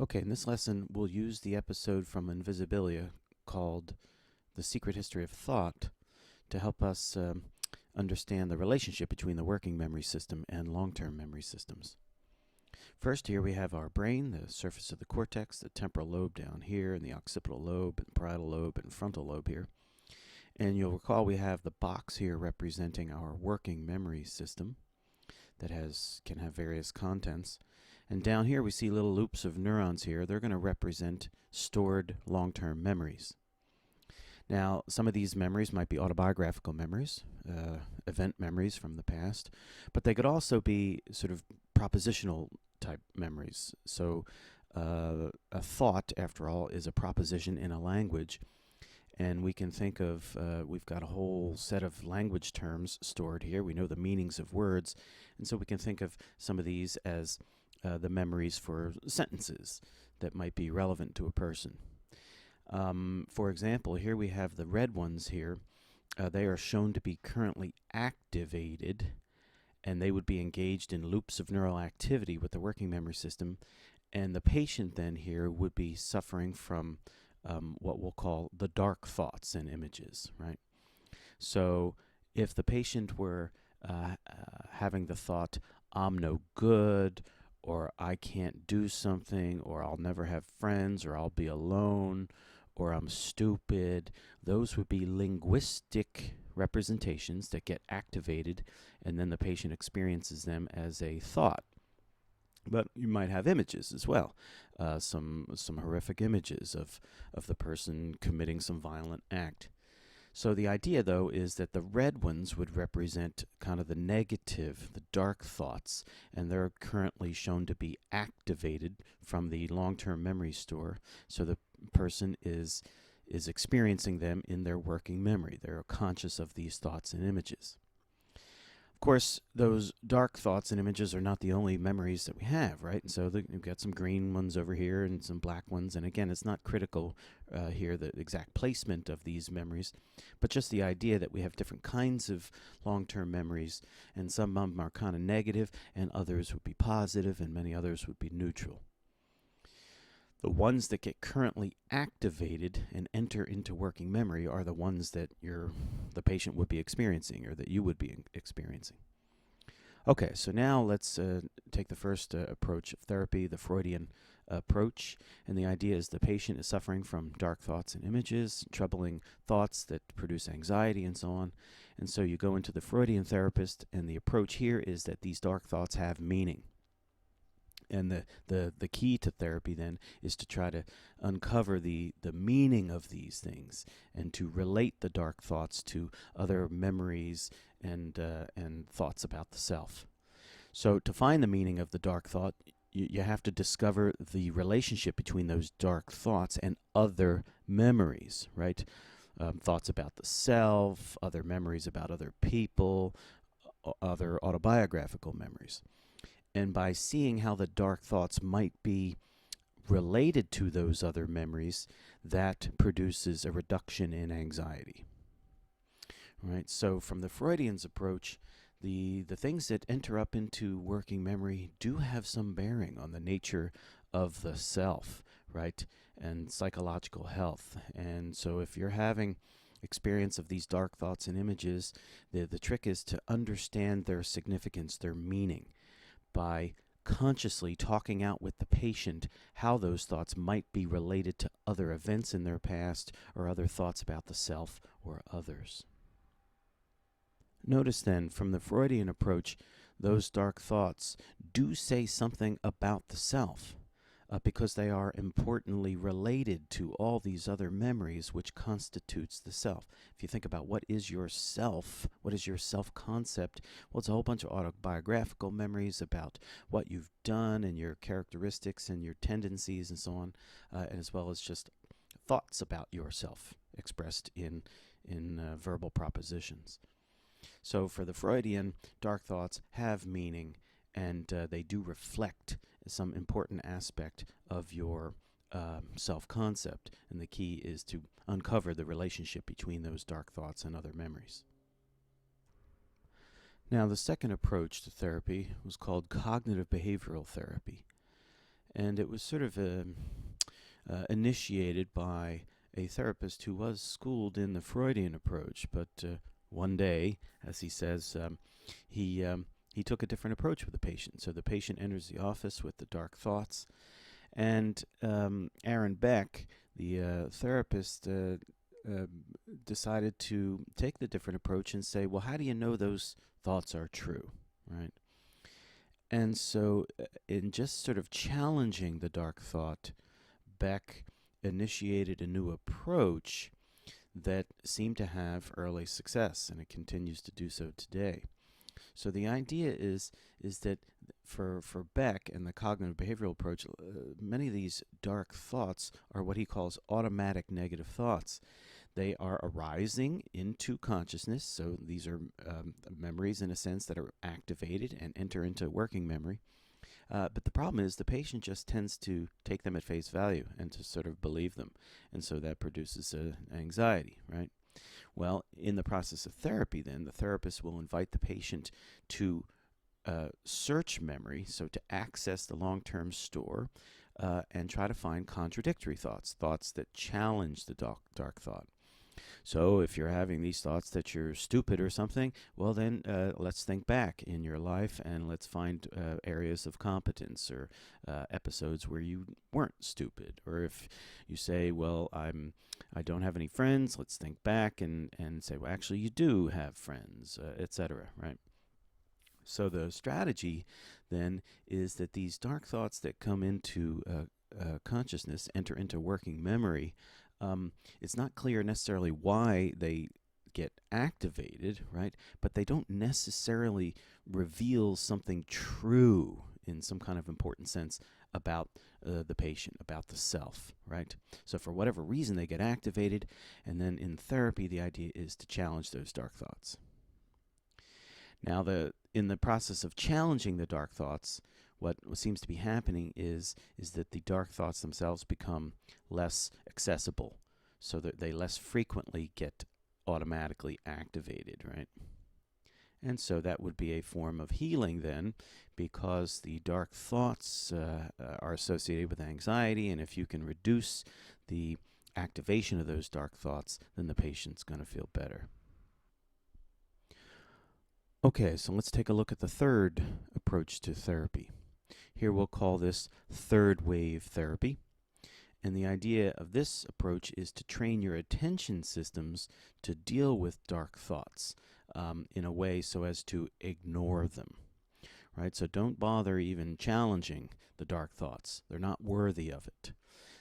Okay, in this lesson, we'll use the episode from Invisibilia called The Secret History of Thought to help us understand the relationship between the working memory system and long-term memory systems. First, here we have our brain, the surface of the cortex, the temporal lobe down here, and the occipital lobe, and parietal lobe, and frontal lobe here. And you'll recall we have the box here representing our working memory system that can have various contents. And down here we see little loops of neurons here. They're going to represent stored long-term memories. Now, some of these memories might be autobiographical memories, event memories from the past, but they could also be sort of propositional type memories. So a thought, after all, is a proposition in a language. And we can think of, we've got a whole set of language terms stored here. We know the meanings of words. And so we can think of some of these as the memories for sentences that might be relevant to a person. For example, here we have the red ones here. They are shown to be currently activated, and they would be engaged in loops of neural activity with the working memory system. And the patient then here would be suffering from what we'll call the dark thoughts and images, right? So if the patient were having the thought, I'm no good, or I can't do something, or I'll never have friends, or I'll be alone, or I'm stupid, those would be linguistic representations that get activated, and then the patient experiences them as a thought. But you might have images as well, some horrific images of the person committing some violent act. So the idea, though, is that the red ones would represent kind of the negative, the dark thoughts, and they're currently shown to be activated from the long-term memory store. So the person is experiencing them in their working memory. They're conscious of these thoughts and images. Of course, those dark thoughts and images are not the only memories that we have, right? And so we've got some green ones over here and some black ones. And again, it's not critical here, the exact placement of these memories, but just the idea that we have different kinds of long-term memories, and some of them are kind of negative, and others would be positive, and many others would be neutral. The ones that get currently activated and enter into working memory are the ones that the patient would be experiencing, or that you would be experiencing. Okay, so now let's take the first approach of therapy, the Freudian approach. And the idea is the patient is suffering from dark thoughts and images, troubling thoughts that produce anxiety and so on. And so you go into the Freudian therapist, and the approach here is that these dark thoughts have meaning. And the key to therapy then is to try to uncover the meaning of these things, and to relate the dark thoughts to other memories and thoughts about the self. So to find the meaning of the dark thought, you have to discover the relationship between those dark thoughts and other memories, right? Thoughts about the self, other memories about other people, other autobiographical memories. And by seeing how the dark thoughts might be related to those other memories, that produces a reduction in anxiety. Right? So from the Freudian's approach, the things that enter up into working memory do have some bearing on the nature of the self, right? And psychological health. And so if you're having experience of these dark thoughts and images, the trick is to understand their significance, their meaning, by consciously talking out with the patient how those thoughts might be related to other events in their past, or other thoughts about the self or others. Notice then, from the Freudian approach, those dark thoughts do say something about the self, because they are importantly related to all these other memories which constitutes the self. If you think about what is your self, what is your self-concept, well, it's a whole bunch of autobiographical memories about what you've done and your characteristics and your tendencies and so on, and as well as just thoughts about yourself expressed in verbal propositions. So for the Freudian, dark thoughts have meaning, and they do reflect some important aspect of your self-concept, and the key is to uncover the relationship between those dark thoughts and other memories. Now, the second approach to therapy was called cognitive behavioral therapy, And it was sort of initiated by a therapist who was schooled in the Freudian approach, but one day, as he says, he took a different approach with the patient. So the patient enters the office with the dark thoughts, and Aaron Beck, the therapist, decided to take the different approach and say, well, how do you know those thoughts are true, right? And so, in just sort of challenging the dark thought, Beck initiated a new approach that seemed to have early success, and it continues to do so today. So the idea is that for Beck and the cognitive behavioral approach, many of these dark thoughts are what he calls automatic negative thoughts. They are arising into consciousness, so these are memories in a sense that are activated and enter into working memory. But the problem is the patient just tends to take them at face value and to sort of believe them, and so that produces anxiety, right? Well, in the process of therapy, then, the therapist will invite the patient to search memory, so to access the long-term store, and try to find contradictory thoughts, thoughts that challenge the dark thought. So if you're having these thoughts that you're stupid or something, well then let's think back in your life and let's find areas of competence or episodes where you weren't stupid. Or if you say, well, I don't have any friends, let's think back and say, well, actually you do have friends, etc., right? So the strategy then is that these dark thoughts that come into consciousness enter into working memory. It's not clear necessarily why they get activated, right? But they don't necessarily reveal something true in some kind of important sense about the patient, about the self, right? So for whatever reason, they get activated, and then in therapy, the idea is to challenge those dark thoughts. Now, in the process of challenging the dark thoughts, what seems to be happening is that the dark thoughts themselves become less accessible, so that they less frequently get automatically activated, right? And so that would be a form of healing then, because the dark thoughts are associated with anxiety, and if you can reduce the activation of those dark thoughts, then the patient's going to feel better. Okay, so let's take a look at the third approach to therapy. Here we'll call this third wave therapy. And the idea of this approach is to train your attention systems to deal with dark thoughts in a way so as to ignore them, right? So don't bother even challenging the dark thoughts. They're not worthy of it.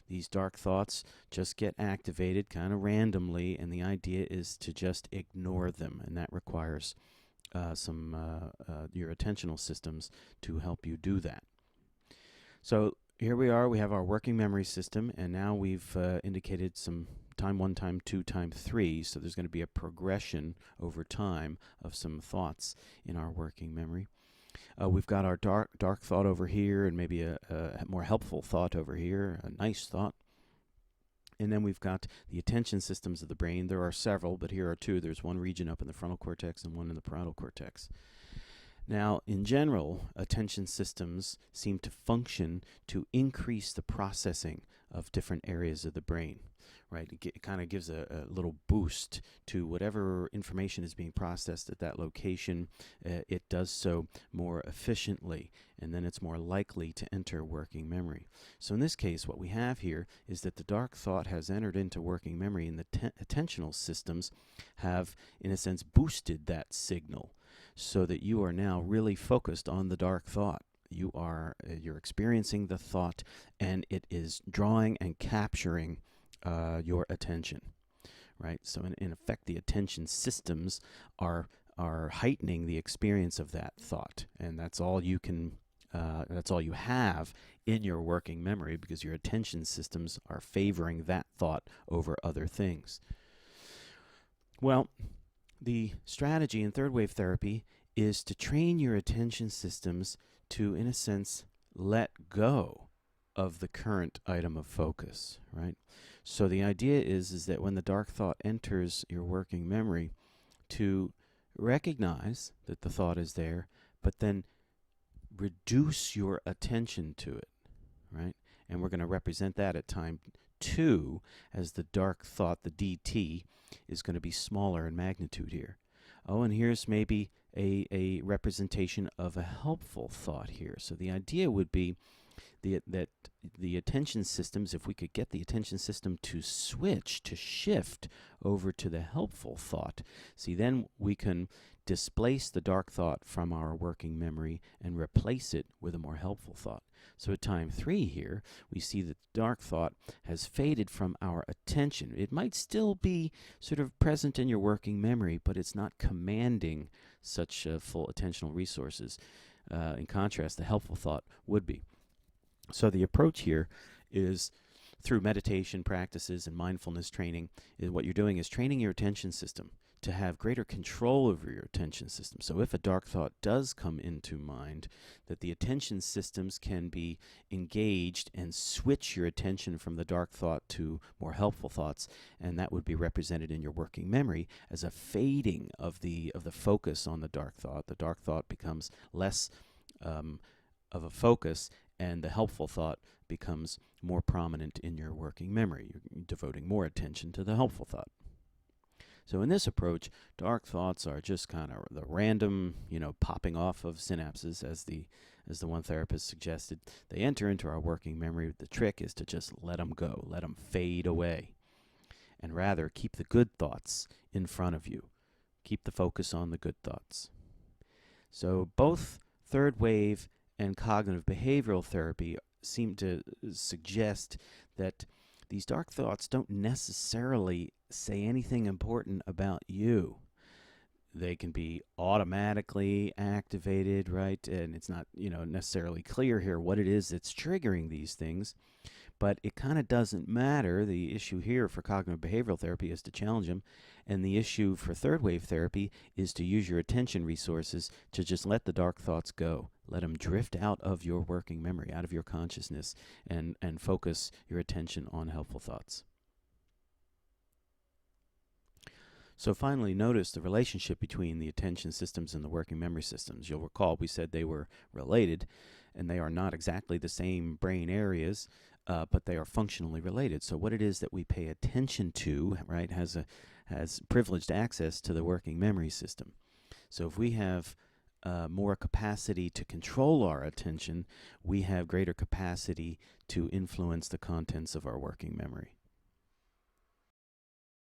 These dark thoughts just get activated kind of randomly, and the idea is to just ignore them, and that requires your attentional systems to help you do that. So here we are, we have our working memory system, and now we've indicated some time 1, time 2, time 3, so there's going to be a progression over time of some thoughts in our working memory. We've got our dark thought over here, and maybe a more helpful thought over here, a nice thought. And then we've got the attention systems of the brain. There are several, but here are two. There's one region up in the frontal cortex and one in the parietal cortex. Now, in general, attention systems seem to function to increase the processing of different areas of the brain, right? It kind of gives a little boost to whatever information is being processed at that location. It does so more efficiently, and then it's more likely to enter working memory. So in this case, what we have here is that the dark thought has entered into working memory, and the attentional systems have, in a sense, boosted that signal, so that you are now really focused on the dark thought. You're experiencing the thought, and it is drawing and capturing your attention, right? So in effect, the attention systems are heightening the experience of that thought, and that's all you have in your working memory, because your attention systems are favoring that thought over other things. Well, the strategy in third wave therapy is to train your attention systems to, in a sense, let go of the current item of focus, right? So the idea is that when the dark thought enters your working memory, to recognize that the thought is there, but then reduce your attention to it, right? And we're going to represent that at time 2 as the dark thought, the dt, is going to be smaller in magnitude here. Oh, and here's maybe a representation of a helpful thought here. So the idea would be that the attention systems, if we could get the attention system to switch, to shift over to the helpful thought, see, then we can displace the dark thought from our working memory and replace it with a more helpful thought. So at time 3 here, we see that the dark thought has faded from our attention. It might still be sort of present in your working memory, but it's not commanding such full attentional resources. In contrast, the helpful thought would be. So the approach here is through meditation practices and mindfulness training. What you're doing is training your attention system to have greater control over your attention system. So if a dark thought does come into mind, that the attention systems can be engaged and switch your attention from the dark thought to more helpful thoughts, and that would be represented in your working memory as a fading of the focus on the dark thought. The dark thought becomes less of a focus, and the helpful thought becomes more prominent in your working memory. You're devoting more attention to the helpful thought. So in this approach, dark thoughts are just kind of the random, popping off of synapses, as the one therapist suggested. They enter into our working memory. The trick is to just let them go, let them fade away, and rather keep the good thoughts in front of you. Keep the focus on the good thoughts. So both third wave and cognitive behavioral therapy seem to suggest that these dark thoughts don't necessarily say anything important about you. They can be automatically activated, right? And it's not, necessarily clear here what it is that's triggering these things, but it kind of doesn't matter. The issue here for cognitive behavioral therapy is to challenge them, and the issue for third wave therapy is to use your attention resources to just let the dark thoughts go. Let them drift out of your working memory, out of your consciousness, and focus your attention on helpful thoughts. So finally, notice the relationship between the attention systems and the working memory systems. You'll recall we said they were related, and they are not exactly the same brain areas, but they are functionally related. So what it is that we pay attention to, right, has privileged access to the working memory system. So if we have more capacity to control our attention, we have greater capacity to influence the contents of our working memory.